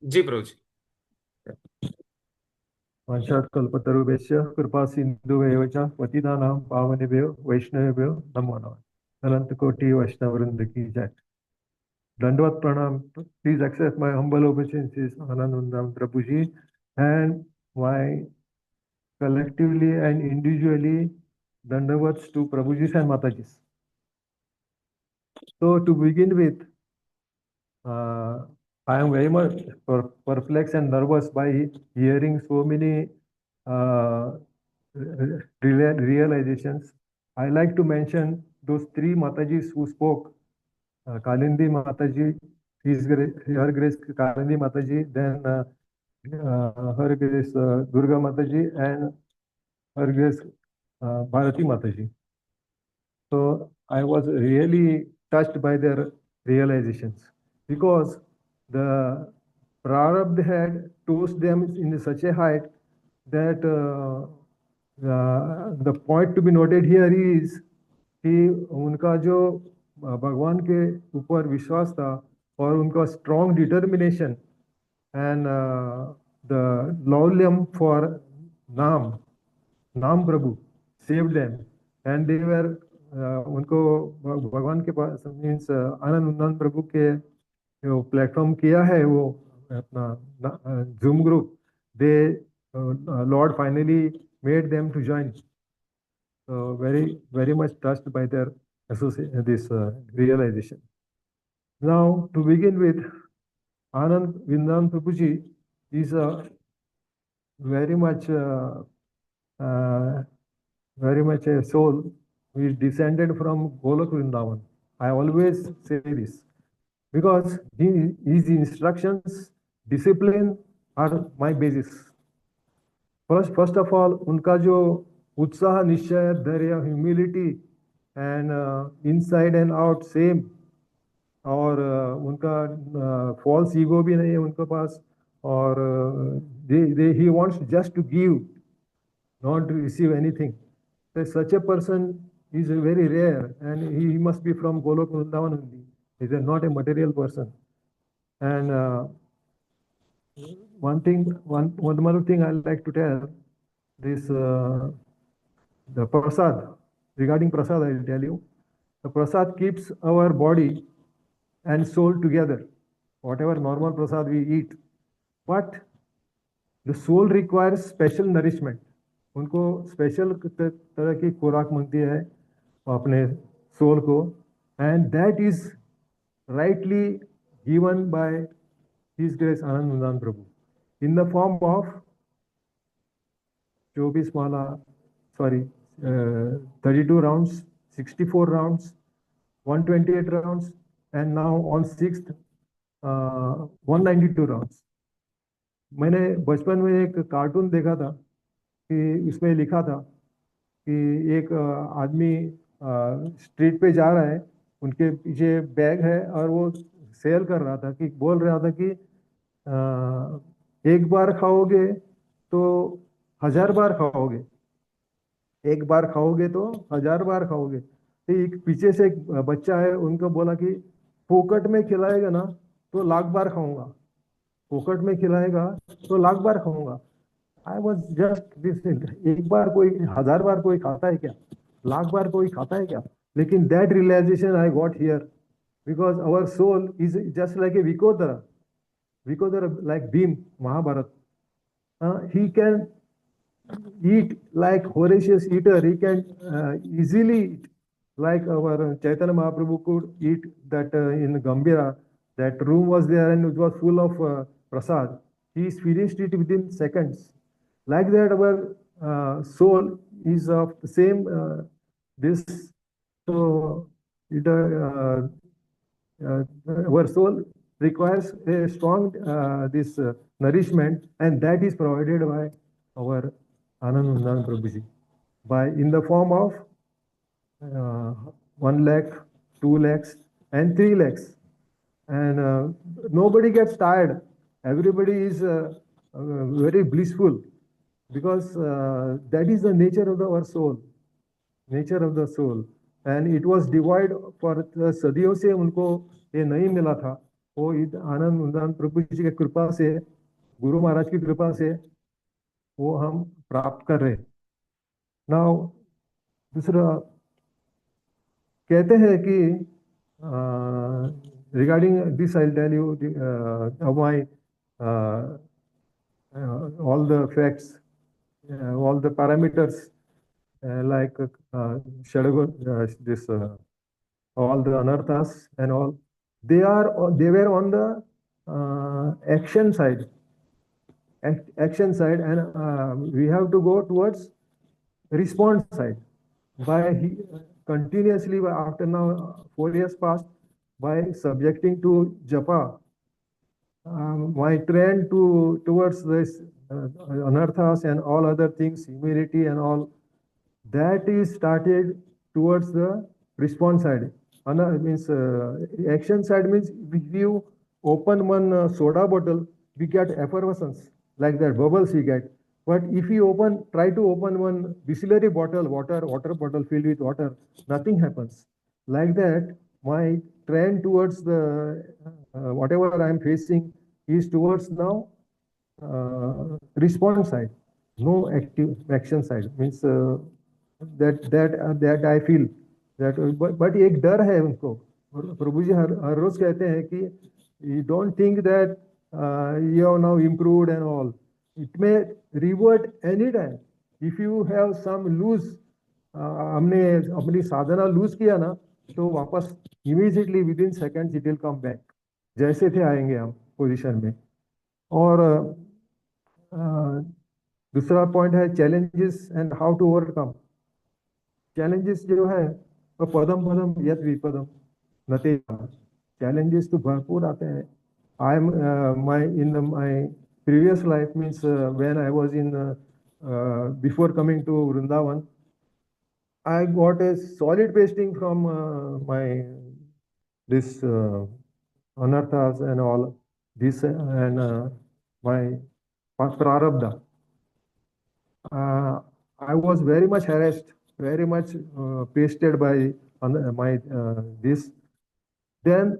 जी प्रभु जी। वंशात कल्पतरुभ्यश्च कृपा सिंधुभ्येव च पतितानां पावनेभ्यो वैष्णवेभ्यो नमो नमः। अनंत कोटि वैष्णव वृंद की जय। Dandavad pranam. Please accept my humble obeisances, Anandandam Prabhuji, and my collectively and individually Dandavats to Prabhujis and Matajis. So to begin with, uh, I am very much perplexed and nervous by hearing so many uh, realizations. I like to mention those three Matajis who spoke. Kalindi Mataji, Her Grace Kalindi Mataji, then Her Grace Durga Mataji, and Her Grace Bharati Mataji. So I was really touched by their realizations because the Prarabdha had tossed them in such a height that the point to be noted here is कि उनका जो भगवान के ऊपर विश्वास था और उनका स्ट्रॉन्ग डिटर्मिनेशन एंड द लौल्यम फॉर नाम नाम प्रभु saved them and they were उनको भगवान के पास मीन्स आनंद उन्नत प्रभु के जो प्लेटफॉर्म किया है वो अपना zoom group the Lord finally made them to join. So very much touched by their this realization. Now, to begin with, Anand Vindan Prabhuji is a very much uh, very much a soul who is descended from Golok Vrindavan. I always say this because his instructions, discipline are my basis. First of all, उनका जो उत्साह, निश्चय, धैर्य, humility and inside and out same, और उनका false ego भी नहीं है उनके पास, और he wants just to give, not to receive anything. So such a person is very rare, and he must be from Golok Vrindavan only. He is not a material person. And one more thing I like to tell this. The prasad, regarding prasad, I will tell you, the prasad keeps our body and soul together, whatever normal prasad we eat. But the soul requires special nourishment. उनको special तरह की खुराक मिलती है अपने soul को, and that is rightly given by his grace Anand Nandan Prabhu in the form of 24 Mala, sorry, 32 rounds, 64 rounds, 128 rounds, and now on 6th, 192 rounds. मैंने बचपन में एक कार्टून देखा था कि इसमें लिखा था कि एक आदमी स्ट्रीट पे जा रहा है, उनके पीछे बैग है और वो सेल कर रहा था, कि बोल रहा था कि एक बार खाओगे तो 1000 बार खाओगे, एक बार खाओगे तो 1000 बार खाओगे. तो एक पीछे से एक बच्चा है, उनको बोला कि फोकट में खिलाएगा ना तो लाख बार खाऊंगा, फोकट में खिलाएगा तो लाख बार खाऊंगा. आई वॉज जस्ट दिस, एक बार कोई 1000 बार कोई खाता है क्या, लाख बार कोई खाता है क्या. लेकिन that realisation I got here because our soul is just like a Vrikodara, Vrikodara like Bhim Mahabharata. He can eat like voracious eater. He can easily eat like our Chaitanya Mahaprabhu could eat that in Gambhira. That room was there and it was full of prasad. He finished it within seconds. Like that, our soul is of the same this. So it, our soul requires a strong this nourishment, and that is provided by our Anand Prabhuji by in the form of 1 lakh, 2 lakhs, and 3 lakhs. And nobody gets tired. Everybody is very blissful because that is the nature of our soul, nature of the soul. And it was divided for सदियों से उनको ये नहीं मिला था. वो आनंद उदान प्रभु जी की कृपा से, गुरु महाराज की कृपा से वो हम प्राप्त कर रहे हैं। नाउ दूसरा कहते हैं कि regarding this I tell you my all the facts, all the parameters like this all the anarthas and all, they were on the action side, action side, and we have to go towards response side by continuously after now 4 years past, by subjecting to japa, my trend towards this anarthas and all other things, humility and all, that is started towards the response side. Means action side means if you open one soda bottle, we get effervescence like that, bubbles we get. But if you try to open one distillery bottle, water bottle filled with water, nothing happens. Like that, my trend towards the whatever I am facing is towards now response side, no active action side. Means that I feel that, but एक डर है उनको। प्रभु जी हर रोज कहते हैं कि you don't think that you have now improved and all. It may revert anytime. If you have some lose, हमने अपनी साधना loose किया ना, तो वापस immediately with in seconds it will come back, जैसे थे आएंगे हम पोजीशन में। और दूसरा पॉइंट है challenges and how to overcome. Challenges जो है वो पदम पदम यत विपदम नते, चैलेंजेस तो भरपूर आते हैं। I am my in my previous life, means when I was in before coming to Vrindavan, I got a solid pasting from my this anarthas and all this and my prarabdha. I was very much harassed, very much pasted by my this. Then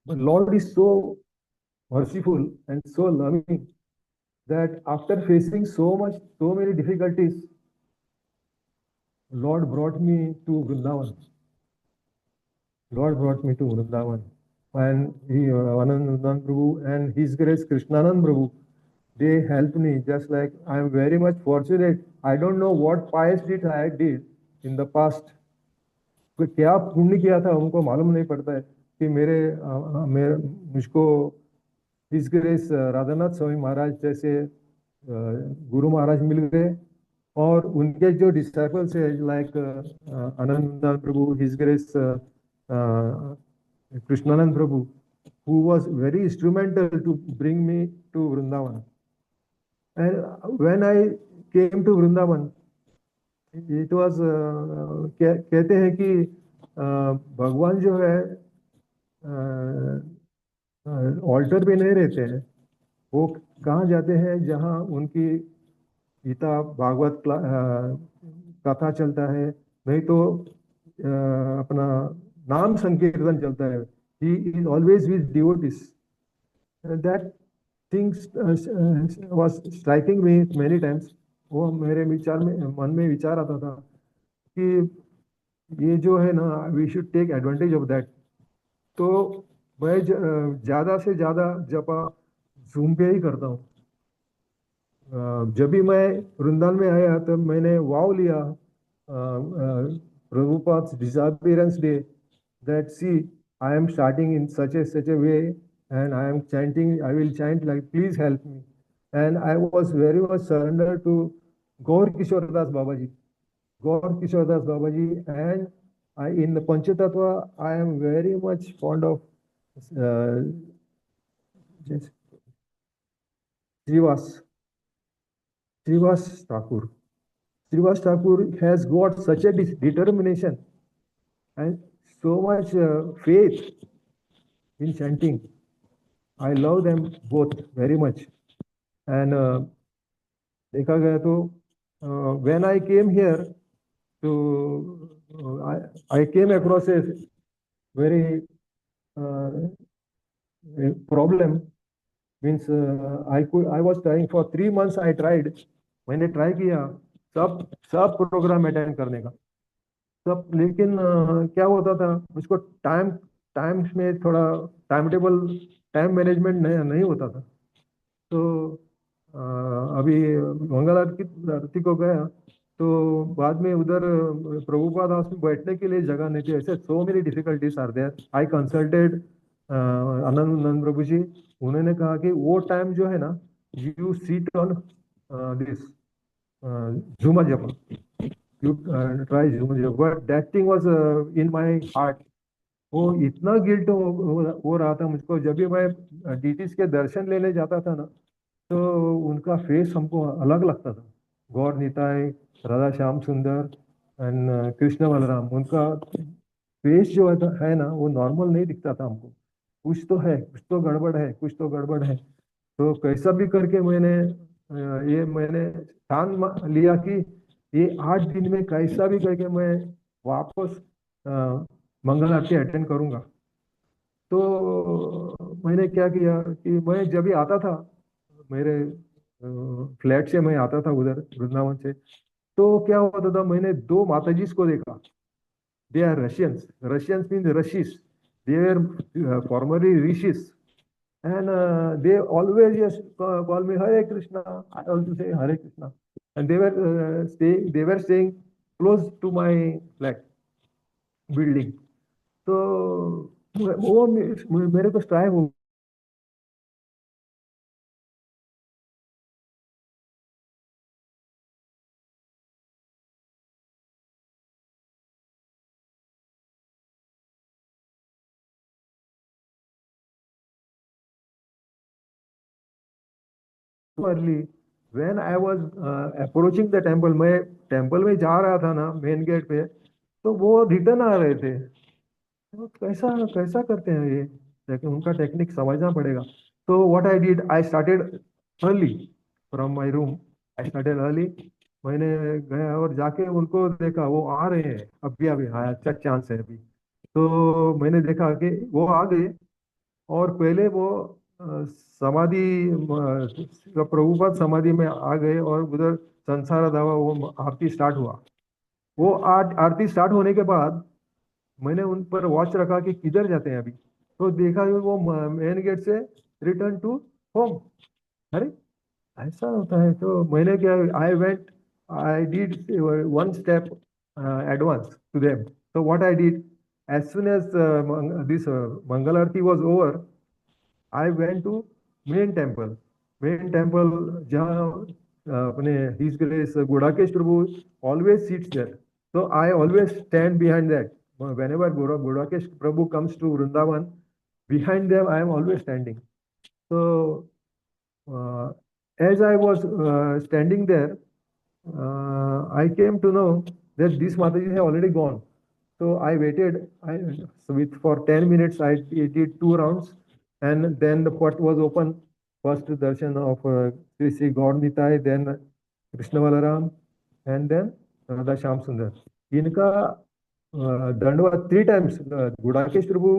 the Lord is so merciful and so loving that after facing so many difficulties, Lord brought me to Vrindavan. Lord brought me to Vrindavan. And Anandanand Prabhu and His Grace Krishnanand Prabhu, they helped me. Just like I am very much fortunate. I don't know what pious deed I did in the past. क्या पुण्य किया था हमको मालूम नहीं पड़ता है कि मुझको हिज ग्रेस राधानाथ स्वामी महाराज जैसे गुरु महाराज मिल गए, और उनके जो डिसाइपल्स है like Anandananda Prabhu, his grace Krishnanand Prabhu, who was very instrumental to bring me to Vrindavan. And when I came to Vrindavan, it was कहते हैं कि भगवान जो है ऑल्टर पे नहीं रहते हैं, वो कहाँ जाते हैं जहाँ उनकी गीता भागवत कथा चलता है, नहीं तो अपना नाम संकीर्तन चलता है। He is always with devotees. That things was striking me many times. वो मेरे मन में विचार आता था कि ये जो है ना, we should take advantage of that. तो मैं ज्यादा से ज्यादा जपा जूम पे ही करता हूँ। जब भी मैं वृंदावन में आया तब मैंने वाव लिया प्रभुपाद's disappearance day, that see I am starting in such a way and I am chanting, I will chant like please help me, and I was very much surrendered to Gaur Kishore Das Babaji, and in the Panchatattva I am very much fond of uh, Srivas Thakur. Srivas Thakur has got such a determination and so much faith in chanting. I love them both very much. And देखा गया तो when I came here to I came across a very problem. Means I was trying for 3 months. I tried. मैंने try किया सब सब programme attend करने का सब, लेकिन क्या होता था उसको टाइम टाइम में थोड़ा टाइम टेबल टाइम मैनेजमेंट नहीं होता था। तो अभी मंगल आरती आरती को गया तो बाद में उधर प्रभुपाद हाउस में बैठने के लिए जगह नहीं थी। ऐसे so many difficulties are there. I consulted Anandananda Prabhu ji. उन्होंने कहा कि वो टाइम जो है ना, यू सीट ऑन दिस झूमा जप, यू ट्राई झूमा जप, but that thing was in my heart. वो इतना गिल्ट हो रहा था मुझको जब भी मैं डीटीज के दर्शन लेने जाता था ना, तो उनका फेस हमको अलग लगता था। गौर निताय, राधा श्याम सुंदर एंड कृष्ण बलराम, उनका फेस जो है ना वो नॉर्मल नहीं दिखता था हमको। कुछ तो है, कुछ तो गड़बड़ है, कुछ तो गड़बड़ है। तो कैसा भी करके ये मैंने ठान लिया कि ये 8 दिन में कैसा भी करके मैं वापस अ, मंगल आरती अटेंड करूंगा। तो मैंने क्या किया कि मैं जब भी आता था मेरे फ्लैट से, मैं आता था उधर वृंदावन से, तो क्या होता था, मैंने दो माताजी को देखा। They are Russians. Russians mean rishis. They are formerly rishis and they always just call me Hare Krishna. I also say Hare Krishna, and they were staying close to my flat building. तो वो मेरे को स्ट्राइक हो early. When I was approaching the temple, मैं temple में जा रहा था ना मेन गेट पे, तो वो रिटर्न आ रहे थे। तो कैसा कैसा करते हैं ये, लेकिन उनका टेक्निक समझना पड़ेगा। तो what I did, I started early from my room. I started early. मैंने गया और जाके उनको देखा, वो आ रहे हैं अभी अभी, हाँ अच्छा चांस है अभी। तो मैंने देखा कि वो आ गए, और पहले वो समाधि प्रभुपाद समाधि में आ गए, और उधर संसार धावा वो आरती स्टार्ट हुआ। वो आरती स्टार्ट होने के बाद मैंने उन पर वॉच रखा कि किधर जाते हैं अभी। तो देखा कि वो मेन गेट से रिटर्न टू होम। अरे ऐसा होता है। तो मैंने क्या, I went, I did one step advance to them. so what I did, as soon as this Mangal Aarti was over, I went to main temple. Main temple जहाँ अपने His Grace Gudakesh Prabhu always sits there. So I always stand behind that. Whenever Gudakesh Prabhu comes to Vrindavan, behind them I am always standing. So uh, as I was standing there, I came to know that this Mataji had already gone. So I waited. So with for 10 minutes, I did two rounds, and then the pot was open. First darshan of Sri Gaur Nitai, then Krishna Balaram, and then Radha Shyam Sundar. इनका दंडवत three times Gudakesh प्रभु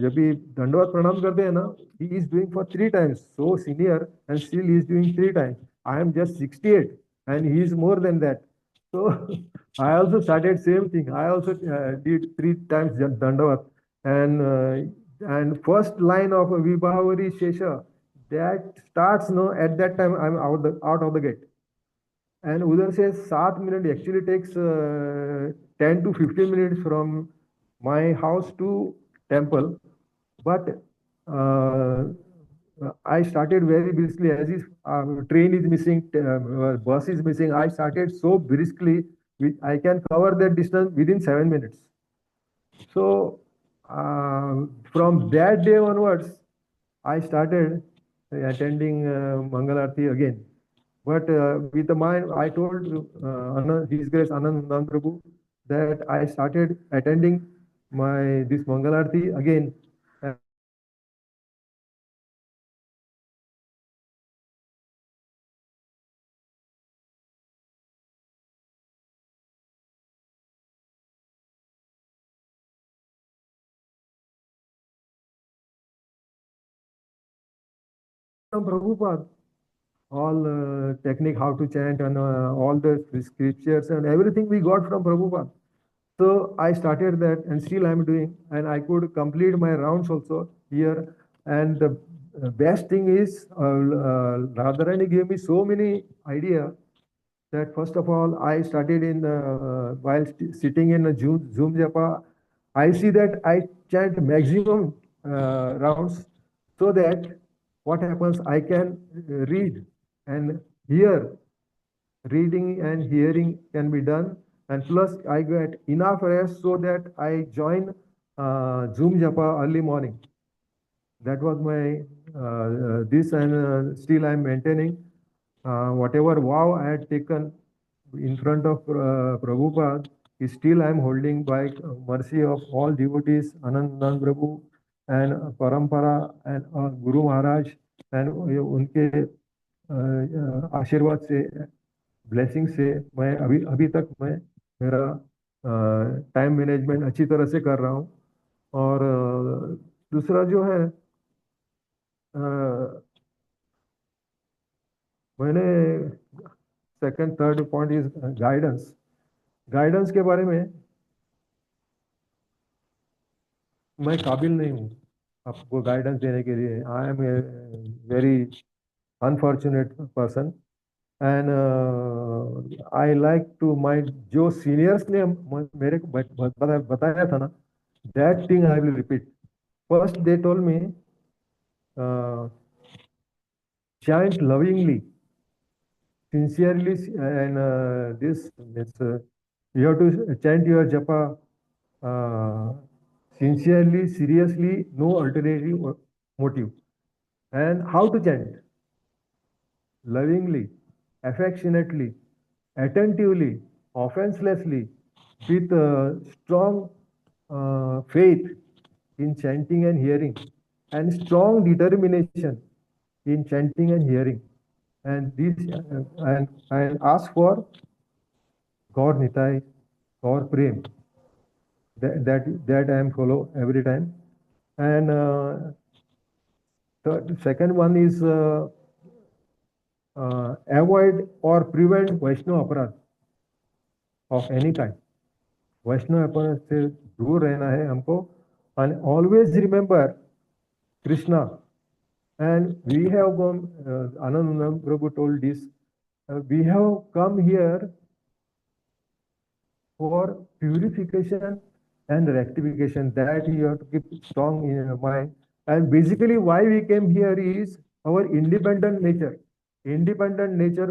जब भी दंडवत प्रणाम करते हैं ना, he is doing for three times, so senior and still he is doing three times. I am just 68 and he is more than that. So I also started same thing. I also did three times dandavat, and first line of Vibhavari Shesha, that starts no at that time I'm out of the gate, and उधर से 7 minute actually takes 10 to 15 minutes from my house to temple, but uh, I started very briskly as if train is missing, bus is missing. I started so briskly, I can cover that distance within 7 minutes. So from that day onwards, I started attending Mangal Aarti again. But with the mind, I told His Grace Anand Prabhu that I started attending my this Mangal Aarti again from Prabhupada. All technique, how to chant, and all the scriptures and everything we got from Prabhupada. So I started that, and still I'm doing, and I could complete my rounds also here. And the best thing is, Radharani gave me so many idea that first of all, I started in while sitting in a Zoom Japa. I see that I chant maximum rounds, so that what happens, I can read and hear. Reading and hearing can be done, and plus I get enough rest so that I join Zoom Japa early morning. That was my this, and still I'm maintaining whatever vow I had taken in front of Prabhupada. Is still I'm holding by mercy of all devotees, Anandan Prabhu and Parampara and Guru Maharaj, and उनके आशीर्वाद से, blessing से मैं अभी अभी तक मैं मेरा टाइम मैनेजमेंट अच्छी तरह से कर रहा हूँ। और दूसरा जो है, मैंने second third point is guidance. Guidance के बारे में मैं काबिल नहीं हूँ आपको गाइडेंस देने के लिए। I am a very unfortunate person, and I like to my जो सीनियर्स ने मेरे को बताया था ना, that thing I will repeat. First they told me chant lovingly, sincerely, and this means you have to chant your japa sincerely, seriously, no ulterior motive. And how to chant? Lovingly, affectionately, attentively, offenselessly, with strong faith in chanting and hearing, and strong determination in chanting and hearing. And this and ask for Gaur Nitai, Gaur Prem. That I am follow every time. And the second one is avoid or prevent Vaishnava aparadh of any kind. Vaishnava aparadh से दूर रहना है हमको, and always remember Krishna. And we have gone, Anand Prabhu told this, we have come here for purification and rectification. That you have to keep strong in your mind. And basically why we came here is our independent nature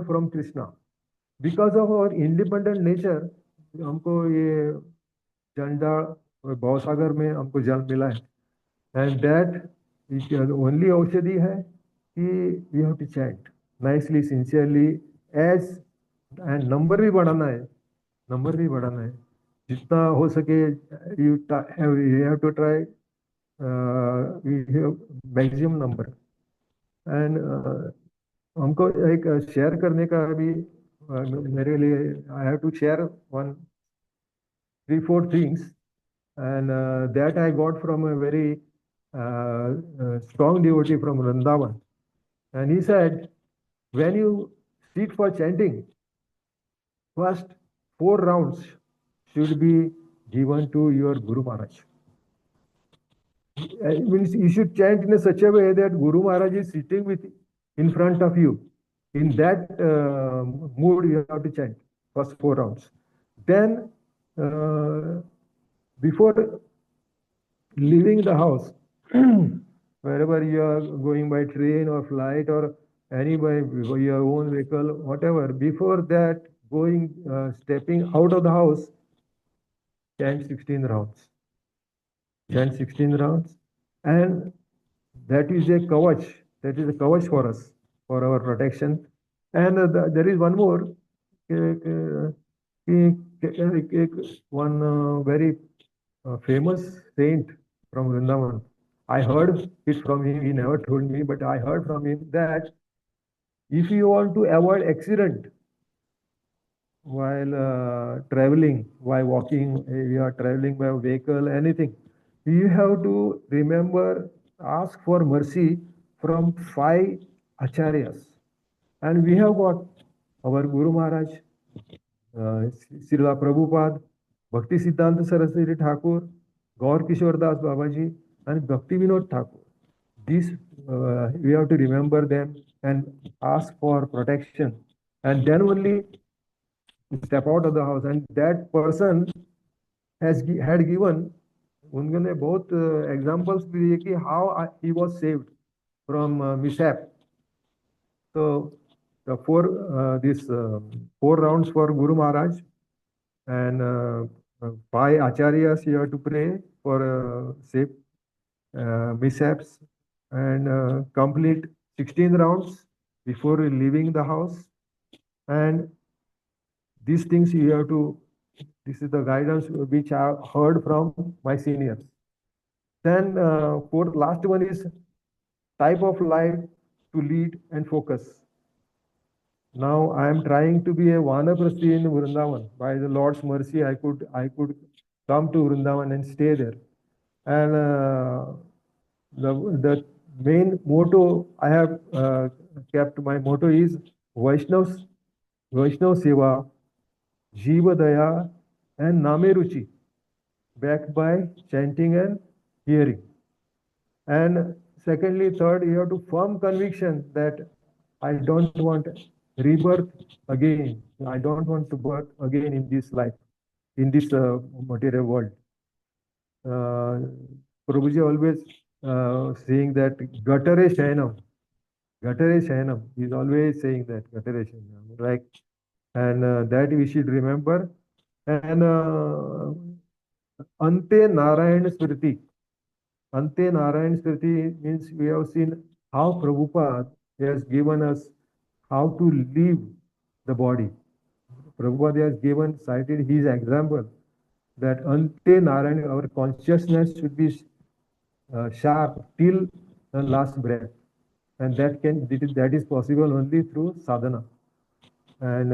from Krishna. Because of our independent nature, हमको ये जंडा भवसागर में हमको जल मिला है, and that is the only औषधि है कि we have to chant nicely, sincerely, as and number भी बढ़ाना है जितना हो सके। you have to try maximum number। and हमको एक शेयर करने का भी मेरे लिए, I have to share 3-4 things, and that I got from a very strong devotee from Vrindavan. And he said, when you sit for chanting, first 4 rounds should be given to your Guru Maharaj. It means you should chant in such a way that Guru Maharaj is sitting in front of you. In that mood, you have to chant first 4 rounds. Then, before leaving the house, wherever you are going by train or flight or any by your own vehicle, whatever, before that, stepping out of the house, chant 16 rounds. Chant 16 rounds, and that is a kavach for us, for our protection. And there is one more, one very famous saint from Vrindavan. I heard it from him, he never told me, but I heard from him that if you want to avoid accident while traveling, while walking, you are traveling by vehicle, anything, you have to remember, ask for mercy from 5 acharyas. And we have got our Guru Maharaj, Srila Prabhupada, Bhakti Siddhanta Saraswati Thakur, Gaur Kishore Das Babaji, and Bhakti Vinod Thakur. These, we have to remember them and ask for protection. And then only step out of the house. And that person had given, उन्होंने बहुत examples दिए कि how he was saved from mishap. So the four rounds for Guru Maharaj, and 5 acharyas you have to pray for safe mishaps, and complete 16 rounds before leaving the house. And these things you have to, this is the guidance which I have heard from my seniors. Then fourth, last one is type of life to lead and focus. Now I am trying to be a Vanaprasthi in Vrindavan. By the Lord's mercy, I could come to Vrindavan and stay there. And the main motto I have kept, my motto is Vaishnav Seva, Jiva Daya, and Name Ruchi, backed by chanting and hearing. And secondly, third, you have to firm conviction that I don't want rebirth again. I don't want to birth again in this life, in this material world. Prabhuji always saying that Gatare Shayanam. Gatare Shayanam. He's always saying that Gatare Shayanam. Like, and that we should remember. And Ante Narayan Smriti. Ante Narayan Smriti means we have seen how Prabhupada has given us how to leave the body. Prabhupada has cited his example that Ante Narayan, our consciousness should be sharp till the last breath. And that is possible only through sadhana. And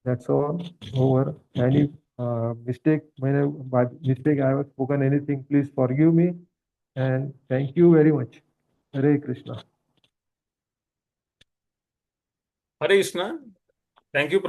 that's all over. Any mistake, by mistake I have spoken anything, please forgive me. And thank you very much. Hare Krishna. Hare Krishna. Thank you, Prabhu.